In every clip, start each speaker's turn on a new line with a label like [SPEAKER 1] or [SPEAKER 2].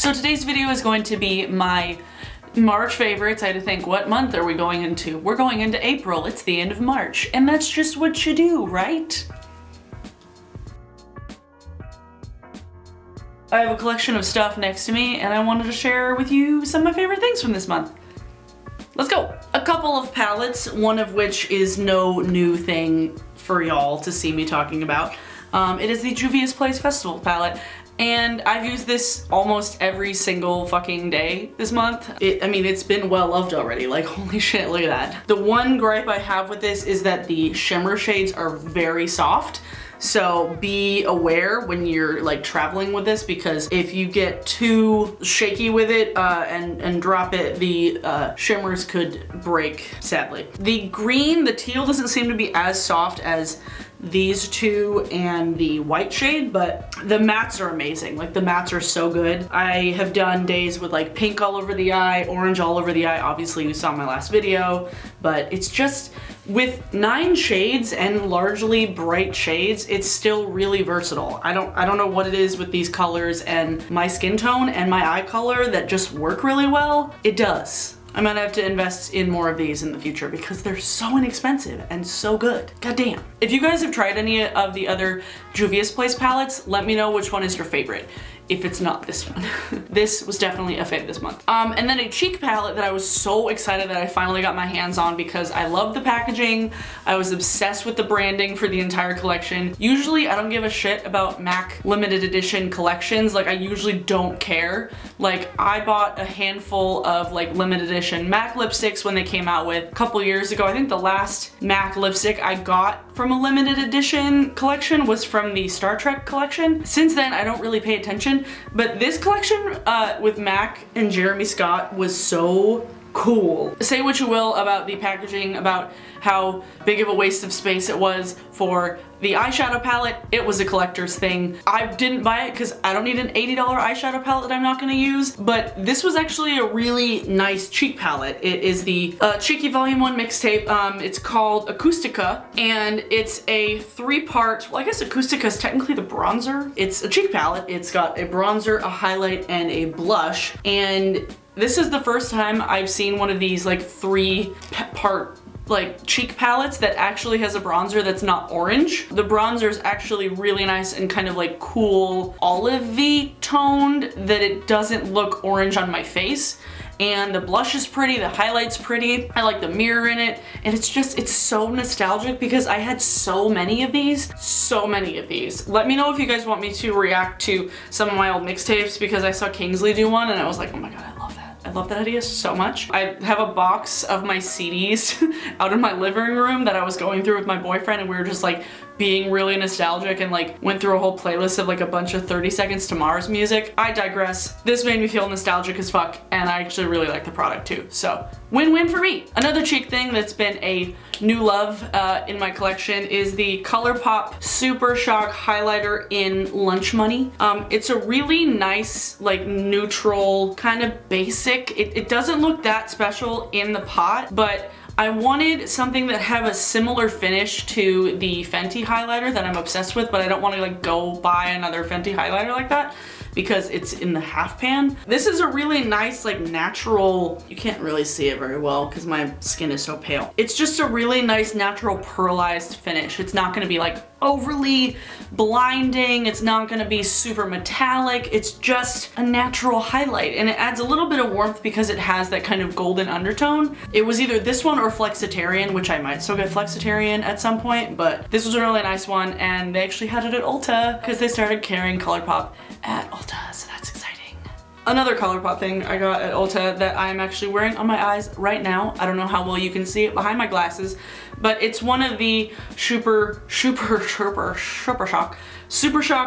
[SPEAKER 1] So today's video is going to be my March favorites. I had to think, what month are we going into? We're going into April. It's the end of March, and that's just what you do, right? I have a collection of stuff next to me, and I wanted to share with you some of my favorite things from this month. Let's go. A couple of palettes, one of which is no new thing for y'all to see me talking about. It is the Juvia's Place Festival palette. And I've used this almost every single fucking day this month. I mean, it's been well loved already. Like, holy shit, look at that. The one gripe I have with this is that the shimmer shades are very soft. So be aware when you're like traveling with this, because if you get too shaky with it and drop it, the shimmers could break, sadly. The green, the teal doesn't seem to be as soft as these two and the white shade, but the mattes are amazing. Like, the mattes are so good. I have done days with like pink all over the eye, orange all over the eye. Obviously you saw my last video, but it's just, with 9 shades and largely bright shades, it's still really versatile. I don't know what it is with these colors and my skin tone and my eye color that just work really well. It does. I might have to invest in more of these in the future because they're so inexpensive and so good. God damn. If you guys have tried any of the other Juvia's Place palettes, let me know which one is your favorite. If it's not this one. This was definitely a fave this month. And then a cheek palette that I was so excited that I finally got my hands on because I love the packaging. I was obsessed with the branding for the entire collection. Usually I don't give a shit about MAC limited edition collections. Like, I usually don't care. Like, I bought a handful of like limited edition MAC lipsticks when they came out with a couple years ago. I think the last MAC lipstick I got from a limited edition collection was from the Star Trek collection. Since then, I don't really pay attention. But this collection with MAC and Jeremy Scott was so cool. Say what you will about the packaging, about how big of a waste of space it was for the eyeshadow palette. It was a collector's thing. I didn't buy it because I don't need an $80 eyeshadow palette that I'm not gonna use, but this was actually a really nice cheek palette. It is the Cheeky Volume 1 mixtape. It's called Acoustica, and it's a 3-part, well, I guess Acoustica is technically the bronzer. It's a cheek palette. It's got a bronzer, a highlight, and a blush, and this is the first time I've seen one of these like 3-part like cheek palettes that actually has a bronzer that's not orange. The bronzer is actually really nice and kind of like cool olive-y toned, that it doesn't look orange on my face. And the blush is pretty, the highlight's pretty. I like the mirror in it, and it's just, it's so nostalgic because I had so many of these. Let me know if you guys want me to react to some of my old mixtapes, because I saw Kingsley do one and I was like, oh my god, I love that. I love that idea so much. I have a box of my CDs out in my living room that I was going through with my boyfriend, and we were just like being really nostalgic and like went through a whole playlist of like a bunch of 30 Seconds to Mars music. I digress. This made me feel nostalgic as fuck, and I actually really like the product too. So win-win for me. Another cheek thing that's been a new love in my collection is the Colourpop Super Shock Highlighter in Lunch Money. It's a really nice, like, neutral, kind of basic. It doesn't look that special in the pot, but I wanted something that had a similar finish to the Fenty highlighter that I'm obsessed with, but I don't want to like go buy another Fenty highlighter like that because it's in the half pan. This is a really nice, like, natural, you can't really see it very well because my skin is so pale. It's just a really nice natural pearlized finish. It's not gonna be like overly blinding. It's not gonna be super metallic. It's just a natural highlight, and it adds a little bit of warmth because it has that kind of golden undertone. It was either this one or Flexitarian, which I might still get Flexitarian at some point, but this was a really nice one, and they actually had it at Ulta because they started carrying Colourpop at Ulta, so that's exciting. Another Colourpop thing I got at Ulta that I'm actually wearing on my eyes right now. I don't know how well you can see it behind my glasses, but it's one of the Super Shock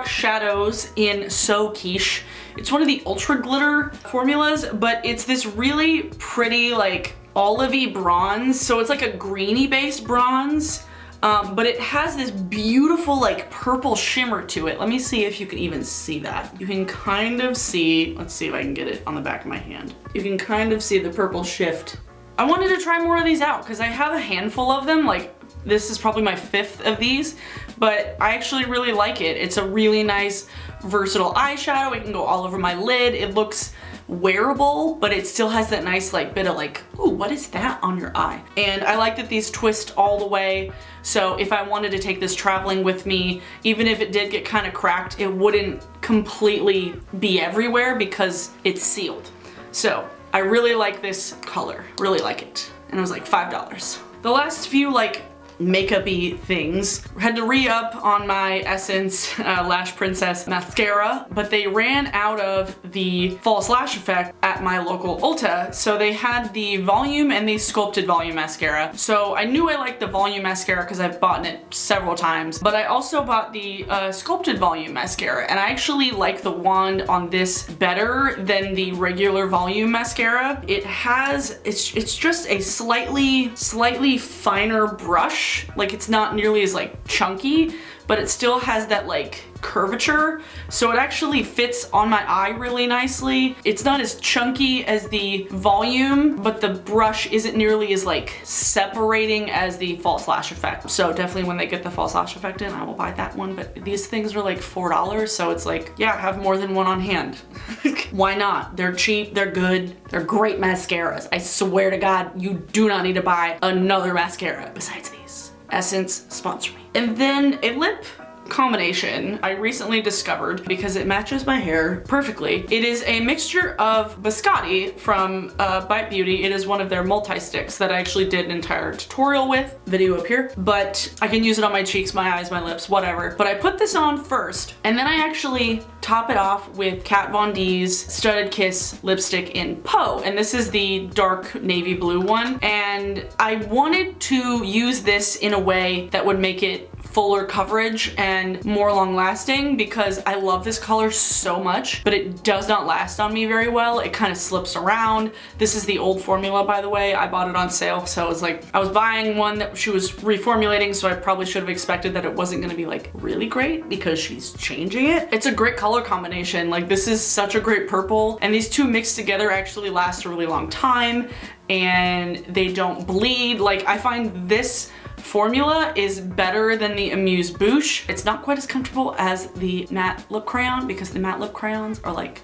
[SPEAKER 1] shadows in So Quiche. It's one of the Ultra Glitter formulas, but it's this really pretty, like, olivey bronze. So it's like a greeny based bronze. But it has this beautiful like purple shimmer to it. Let me see if you can even see that. You can kind of see, let's see if I can get it on the back of my hand. You can kind of see the purple shift. I wanted to try more of these out because I have a handful of them, like This is probably my 5th of these, but I actually really like it. It's a really nice, versatile eyeshadow. It can go all over my lid. It looks wearable, but it still has that nice like bit of like, ooh, what is that on your eye? And I like that these twist all the way. So if I wanted to take this traveling with me, even if it did get kind of cracked, it wouldn't completely be everywhere because it's sealed. So I really like this color, really like it. And it was like $5. The last few like makeup-y things. Had to re-up on my Essence Lash Princess mascara, but they ran out of the false lash effect at my local Ulta, so they had the volume and the sculpted volume mascara. So I knew I liked the volume mascara because I've bought it several times, but I also bought the sculpted volume mascara, and I actually like the wand on this better than the regular volume mascara. It has, it's just a slightly finer brush. Like, it's not nearly as like chunky, but it still has that like curvature, so it actually fits on my eye really nicely. It's not as chunky as the volume, but the brush isn't nearly as like separating as the false lash effect. So definitely when they get the false lash effect in, I will buy that one, but these things are like $4, so it's like, yeah, have more than one on hand. Why not? They're cheap, they're good, they're great mascaras. I swear to God, you do not need to buy another mascara besides these. Essence, sponsor me. And then a lip combination I recently discovered because it matches my hair perfectly. It is a mixture of biscotti from Bite Beauty. It is one of their multi-sticks that I actually did an entire tutorial with, video up here, but I can use it on my cheeks, my eyes, my lips, whatever. But I put this on first, and then I actually top it off with Kat Von D's Studded Kiss lipstick in Poe, and this is the dark navy blue one, and I wanted to use this in a way that would make it fuller coverage and more long lasting because I love this color so much, but it does not last on me very well. It kind of slips around. This is the old formula, by the way. I bought it on sale, so it was like, I was buying one that she was reformulating, so I probably should have expected that it wasn't gonna be like really great because she's changing it. It's a great color combination. Like, this is such a great purple, and these two mixed together actually last a really long time, and they don't bleed. Like, I find this formula is better than the Amuse Bouche. It's not quite as comfortable as the matte lip crayon because the matte lip crayons are like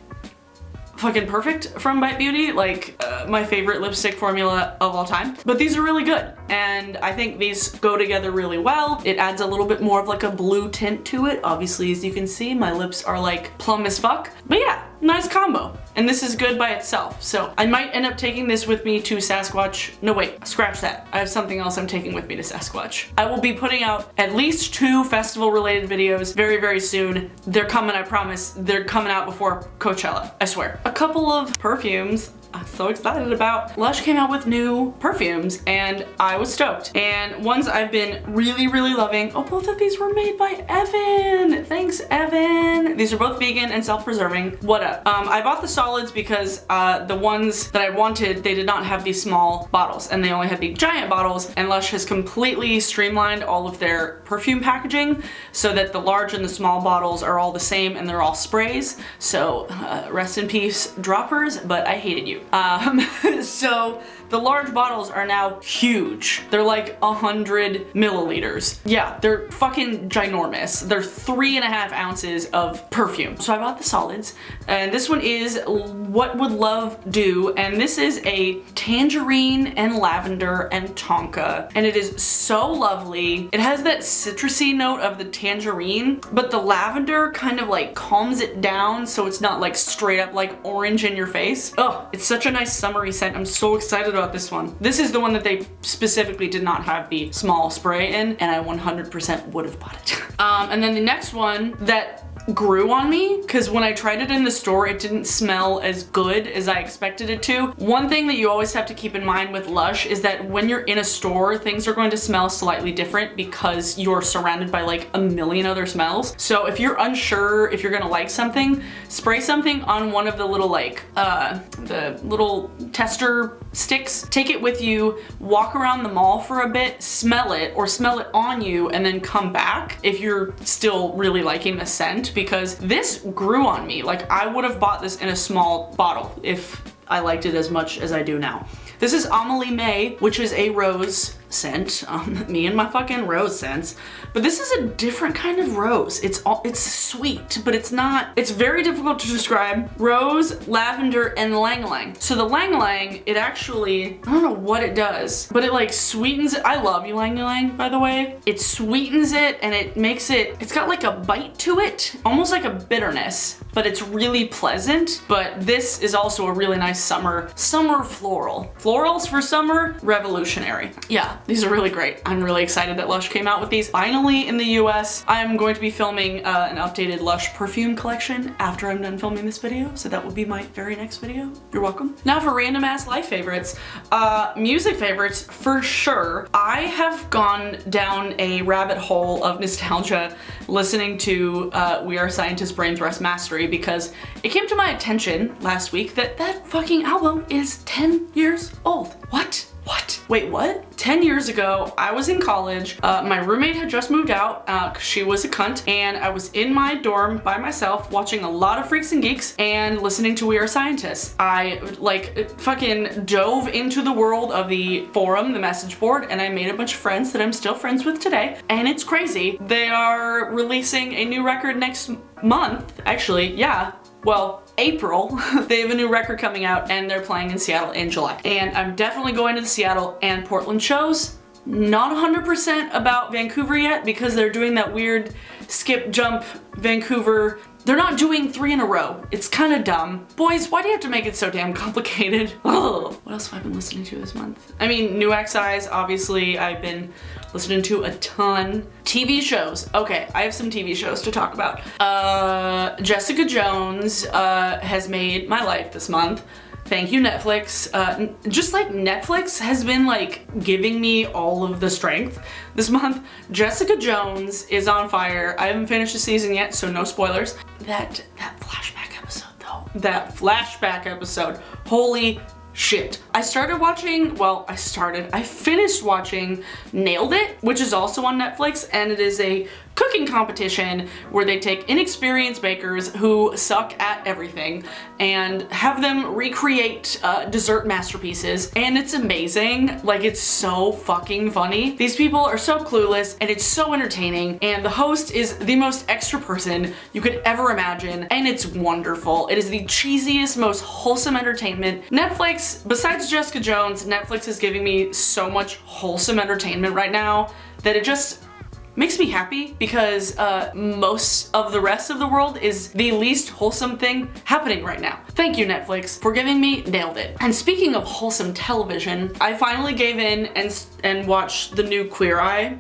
[SPEAKER 1] fucking perfect from Bite Beauty, like my favorite lipstick formula of all time. But these are really good, and I think these go together really well. It adds a little bit more of like a blue tint to it. Obviously, as you can see, my lips are like plum as fuck. But yeah, nice combo. And this is good by itself. So I might end up taking this with me to Sasquatch. No, wait, scratch that. I have something else I'm taking with me to Sasquatch. I will be putting out at least 2 festival related videos very, very soon. They're coming, I promise. They're coming out before Coachella, I swear. A couple of perfumes I'm so excited about. Lush came out with new perfumes and I was stoked. And ones I've been really, really loving. Oh, both of these were made by Evan. Thanks, Evan. These are both vegan and self-preserving. What up? I bought the solids because the ones that I wanted, they did not have these small bottles and they only had the giant bottles, and Lush has completely streamlined all of their perfume packaging so that the large and the small bottles are all the same and they're all sprays. So rest in peace, droppers, but I hated you. So the large bottles are now huge. They're like 100 milliliters. Yeah, they're fucking ginormous. They're 3.5 ounces of perfume. So I bought the solids, and this one is What Would Love Do, and this is a tangerine and lavender and tonka, and it is so lovely. It has that citrusy note of the tangerine, but the lavender kind of like calms it down so it's not like straight up like orange in your face. Oh, it's such a nice summery scent. I'm so excited about this one. This is the one that they specifically did not have the small spray in, and I 100% would have bought it. And then the next one that grew on me, because when I tried it in the store, it didn't smell as good as I expected it to. One thing that you always have to keep in mind with Lush is that when you're in a store, things are going to smell slightly different because you're surrounded by like a million other smells. So if you're unsure if you're gonna like something, spray something on one of the little like, the little tester sticks, take it with you, walk around the mall for a bit, smell it, or smell it on you, and then come back if you're still really liking the scent, because this grew on me. Like, I would have bought this in a small bottle if I liked it as much as I do now. This is Amelie May, which is a rose scent, me and my fucking rose scents, but this is a different kind of rose. It's sweet, but it's very difficult to describe. Rose, lavender, and ylang ylang. So the ylang ylang, it actually, I don't know what it does, but it like sweetens it. I love ylang ylang, by the way. It sweetens it and it makes it, it's got like a bite to it, almost like a bitterness, but it's really pleasant. But this is also a really nice summer floral. Florals for summer, revolutionary. Yeah, these are really great. I'm really excited that Lush came out with these. Finally in the US, I'm going to be filming an updated Lush perfume collection after I'm done filming this video, so that will be my very next video. You're welcome. Now for random ass life favorites. Music favorites, for sure. I have gone down a rabbit hole of nostalgia listening to We Are Scientists Brain Thrust Mastery, because it came to my attention last week that that fucking album is 10 years old. What? Wait, what? 10 years ago, I was in college. My roommate had just moved out because she was a cunt, and I was in my dorm by myself watching a lot of Freaks and Geeks and listening to We Are Scientists. I like fucking dove into the world of the forum, the message board, and I made a bunch of friends that I'm still friends with today, and it's crazy. They are releasing a new record next month. Actually, yeah. Well, April. They have a new record coming out and they're playing in Seattle in July. And I'm definitely going to the Seattle and Portland shows. Not 100% about Vancouver yet because they're doing that weird skip jump Vancouver. They're not doing 3 in a row. It's kind of dumb. Boys, why do you have to make it so damn complicated? Ugh. What else have I been listening to this month? I mean, New X-Eyes, obviously, I've been listening to a ton. TV shows. Okay, I have some TV shows to talk about. Jessica Jones has made my life this month. Thank you, Netflix. Just like Netflix has been like giving me all of the strength this month. Jessica Jones is on fire. I haven't finished the season yet, so no spoilers. That flashback episode though. That flashback episode. Holy shit. I finished watching Nailed It, which is also on Netflix, and it is a cooking competition where they take inexperienced bakers who suck at everything and have them recreate dessert masterpieces, and it's amazing. Like, it's so fucking funny. These people are so clueless and it's so entertaining, and the host is the most extra person you could ever imagine, and it's wonderful. It is the cheesiest, most wholesome entertainment. Netflix, besides Jessica Jones, Netflix is giving me so much wholesome entertainment right now that it just makes me happy, because most of the rest of the world is the least wholesome thing happening right now. Thank you, Netflix, for giving me Nailed It. And speaking of wholesome television, I finally gave in and watched the new Queer Eye.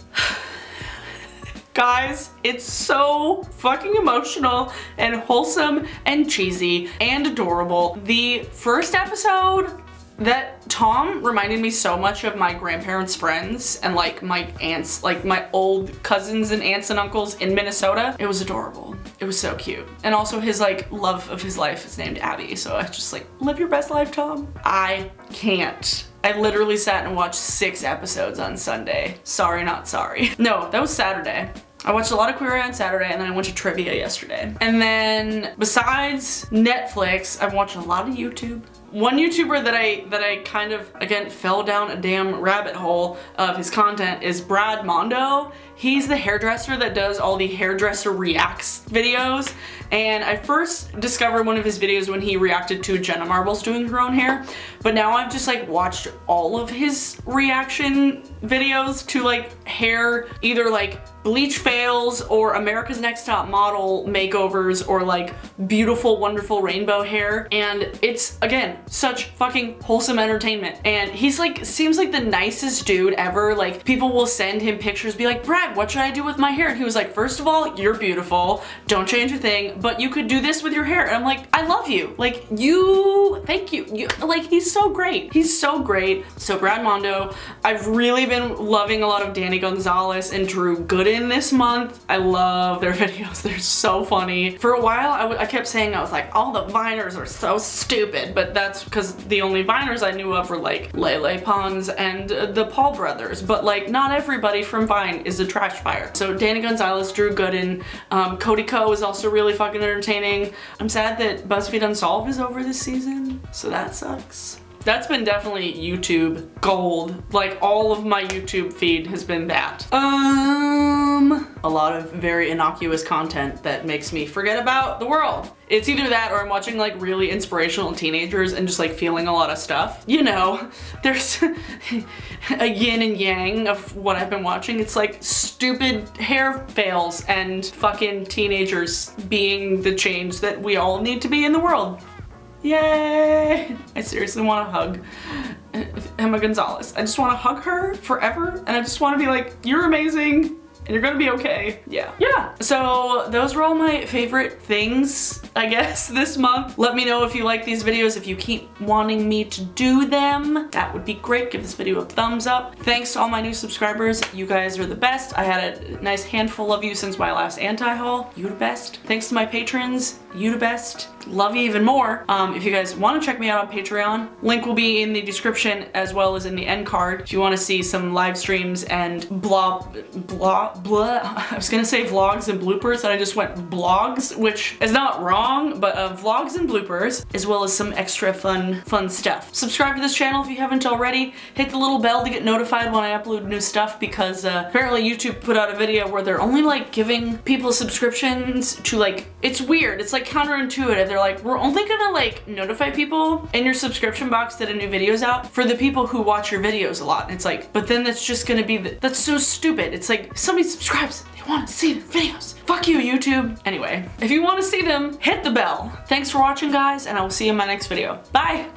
[SPEAKER 1] Guys, it's so fucking emotional and wholesome and cheesy and adorable. The first episode, that Tom reminded me so much of my grandparents' friends and like my aunts, like my old cousins and aunts and uncles in Minnesota. It was adorable. It was so cute. And also his like love of his life is named Abby. So I just like, live your best life, Tom. I can't. I literally sat and watched 6 episodes on Sunday. Sorry, not sorry. No, that was Saturday. I watched a lot of Queer Eye on Saturday, and then I went to trivia yesterday. And then besides Netflix, I've watched a lot of YouTube. One YouTuber that I kind of, again, fell down a damn rabbit hole of his content is Brad Mondo. He's the hairdresser that does all the hairdresser reacts videos, and I first discovered one of his videos when he reacted to Jenna Marbles doing her own hair, but now I've just like watched all of his reaction videos to like hair, either like bleach fails or America's Next Top Model makeovers or like beautiful, wonderful rainbow hair, and it's, again, such fucking wholesome entertainment. And he's like, seems like the nicest dude ever. Like, people will send him pictures, be like, Brad, what should I do with my hair? And he was like, first of all, you're beautiful, don't change a thing, but you could do this with your hair. And I'm like, I love you. Like, thank you. Like, he's so great. He's so great. So Brad Mondo. I've really been loving a lot of Danny Gonzalez and Drew Gooden this month. I love their videos. They're so funny. For a while, I kept saying, I was like, all the Viners are so stupid, but that's because the only Viners I knew of were like Lele Pons and the Paul brothers, but like not everybody from Vine is a trash fire. So Danny Gonzalez, Drew Gooden, Cody Ko is also really fucking entertaining. I'm sad that BuzzFeed Unsolved is over this season, so that sucks. That's been definitely YouTube gold. Like all of my YouTube feed has been that. A lot of very innocuous content that makes me forget about the world. It's either that or I'm watching like really inspirational teenagers and just like feeling a lot of stuff. You know, there's a yin and yang of what I've been watching. It's like stupid hair fails and fucking teenagers being the change that we all need to be in the world. Yay! I seriously want to hug Emma Gonzalez. I just want to hug her forever and I just want to be like, you're amazing. And you're gonna be okay. Yeah. So those were all my favorite things, I guess, this month. Let me know if you like these videos, if you keep wanting me to do them. That would be great. Give this video a thumbs up. Thanks to all my new subscribers. You guys are the best. I had a nice handful of you since my last anti-haul. You the best. Thanks to my patrons. You the best. Love you even more. If you guys want to check me out on Patreon, link will be in the description as well as in the end card. If you want to see some live streams and blah. I was gonna say vlogs and bloopers and I just went blogs, which is not wrong, but vlogs and bloopers, as well as some extra fun stuff. Subscribe to this channel if you haven't already. Hit the little bell to get notified when I upload new stuff because apparently YouTube put out a video where they're only like giving people subscriptions to like, it's weird, it's like counterintuitive. They're like, we're only gonna like notify people in your subscription box that a new video's out for the people who watch your videos a lot. And it's like, but then that's just gonna be, that's so stupid. It's like, somebody subscribes, they want to see the videos. Fuck you, YouTube. Anyway, if you want to see them, hit the bell. Thanks for watching, guys, and I will see you in my next video. Bye.